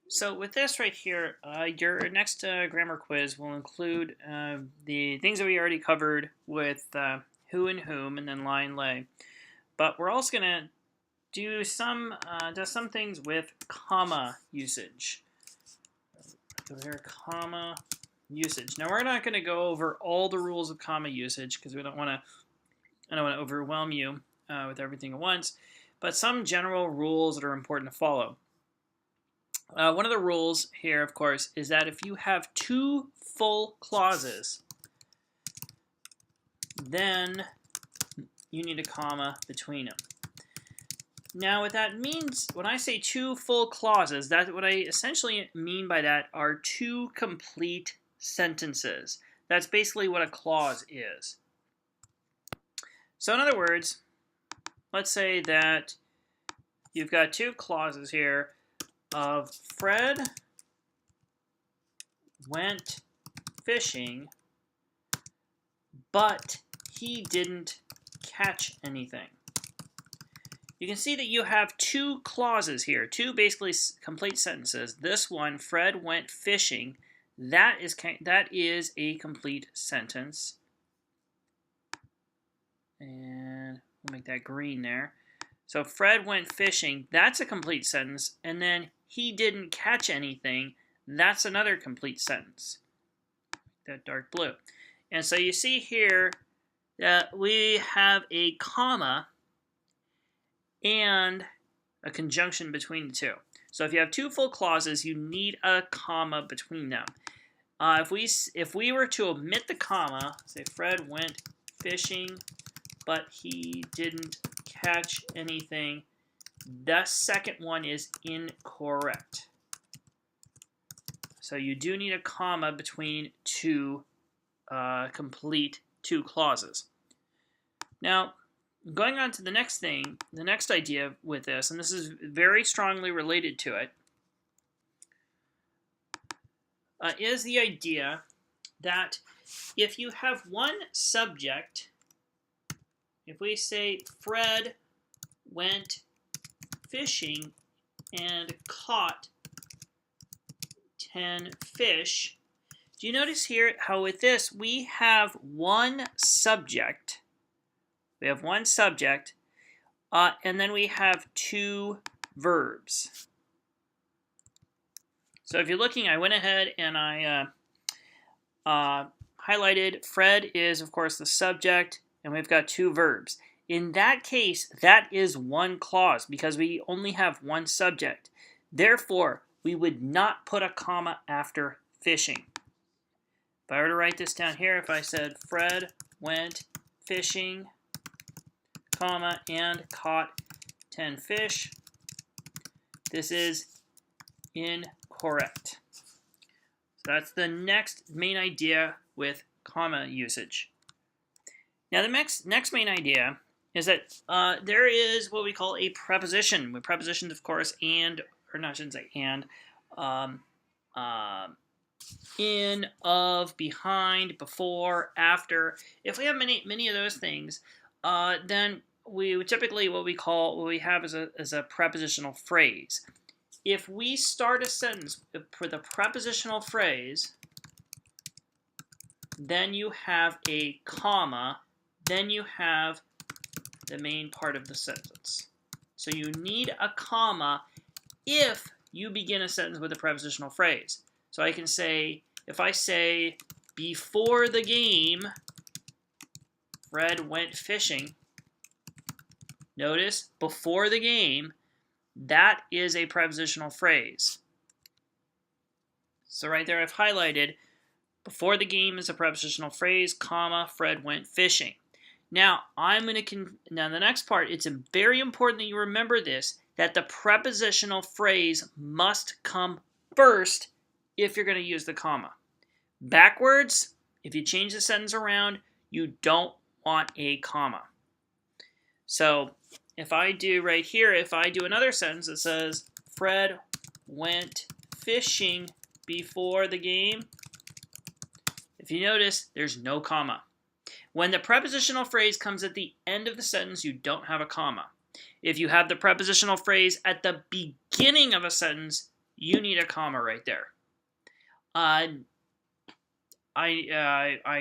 So with this right here, your next grammar quiz will include the things that we already covered with who and whom and then lie and lay. But we're also going to do some things with comma usage. So here, comma usage. Now we're not going to go over all the rules of comma usage because I don't want to overwhelm you with everything at once. But some general rules that are important to follow. One of the rules here, of course, is that if you have two full clauses, then you need a comma between them. Now, what that means, when I say two full clauses, what I essentially mean by that are two complete sentences. That's basically what a clause is. So in other words, let's say that you've got two clauses here of Fred went fishing, but he didn't catch anything. You can see that you have two clauses here, two basically complete sentences. This one, Fred went fishing, that is a complete sentence. And we'll make that green there. So Fred went fishing, that's a complete sentence, and then he didn't catch anything, that's another complete sentence. That dark blue. And so you see here that we have a comma and a conjunction between the two. So if you have two full clauses, you need a comma between them. If we were to omit the comma, say Fred went fishing, but he didn't catch anything, the second one is incorrect. So you do need a comma between two complete two clauses. Now, going on to the next thing, the next idea with this, and this is very strongly related to it, is the idea that if you have one subject, if we say Fred went fishing and caught 10 fish, do you notice here how with this we have one subject? We have one subject, and then we have two verbs. So if you're looking, I went ahead and I highlighted Fred is, of course, the subject, and we've got two verbs. In that case, that is one clause because we only have one subject. Therefore, we would not put a comma after fishing. If I were to write this down here, if I said Fred went fishing, comma, and caught 10 fish, this is incorrect. So that's the next main idea with comma usage. Now the next main idea is that there is what we call a preposition. With prepositions, of course, and, or no, I shouldn't say and, in, of, behind, before, after. If we have many of those things, then we typically what we have is a prepositional phrase. If we start a sentence with a prepositional phrase, then you have a comma, then you have the main part of the sentence. So you need a comma if you begin a sentence with a prepositional phrase. So I can say, if I say, before the game, Fred went fishing. Notice, before the game, that is a prepositional phrase. So right there I've highlighted, before the game is a prepositional phrase, comma, Fred went fishing. Now, now the next part, it's very important that you remember this, that the prepositional phrase must come first if you're going to use the comma. Backwards, if you change the sentence around, you don't want a comma. So if I do right here, if I do another sentence that says, Fred went fishing before the game, if you notice, there's no comma. When the prepositional phrase comes at the end of the sentence, you don't have a comma. If you have the prepositional phrase at the beginning of a sentence, you need a comma right there. I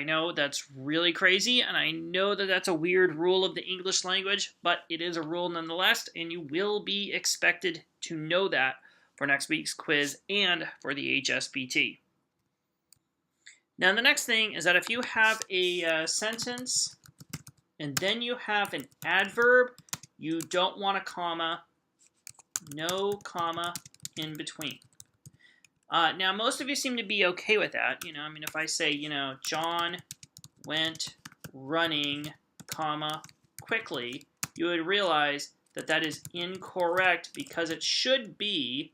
know that's really crazy, and I know that that's a weird rule of the English language, but it is a rule nonetheless, and you will be expected to know that for next week's quiz and for the HSBT. Now, the next thing is that if you have a sentence and then you have an adverb, you don't want a comma, no comma in between. Now, most of you seem to be okay with that. I mean, if I say, John went running, comma, quickly, you would realize that that is incorrect because it should be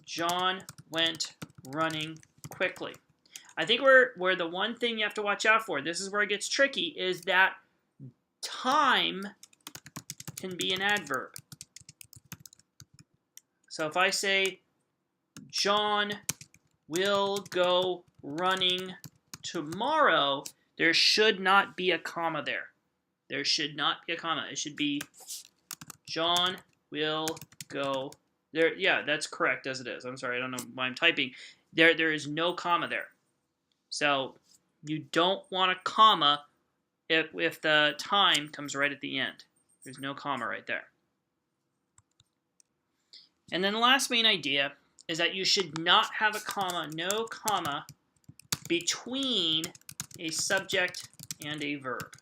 John went running quickly. I think where the one thing you have to watch out for, this is where it gets tricky, is that time can be an adverb. So if I say, John will go running tomorrow, there should not be a comma there. There should not be a comma. It should be, John will go there. Yeah, that's correct as it is. I'm sorry, I don't know why I'm typing. There is no comma there. So you don't want a comma if the time comes right at the end. There's no comma right there. And then the last main idea is that you should not have a comma, no comma, between a subject and a verb.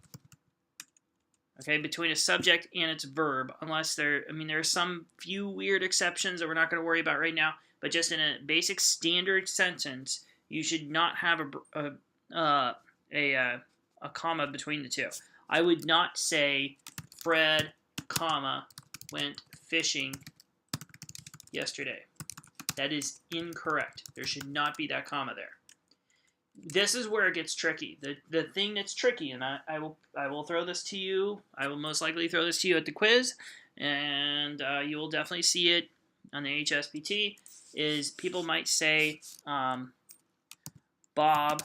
Okay, between a subject and its verb, unless there are some few weird exceptions that we're not going to worry about right now, but just in a basic standard sentence, you should not have a comma between the two. I would not say Fred, comma, went fishing yesterday. That is incorrect. There should not be that comma there. This is where it gets tricky. The thing that's tricky, and I will throw this to you. I will most likely throw this to you at the quiz, and you will definitely see it on the HSBT. Is people might say Bob,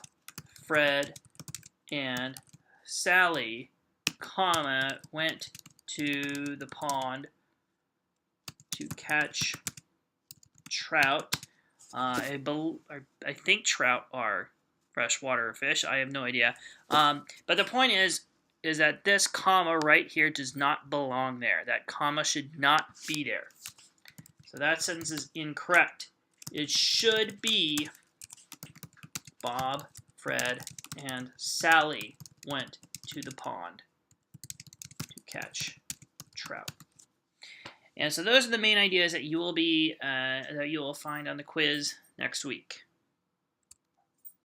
Fred, and Sally, comma, went to the pond to catch trout. I think trout are freshwater fish. I have no idea. But the point is that this comma right here does not belong there. That comma should not be there. So that sentence is incorrect. It should be Bob, Fred, and Sally went to the pond to catch trout. And so those are the main ideas that you will find on the quiz next week.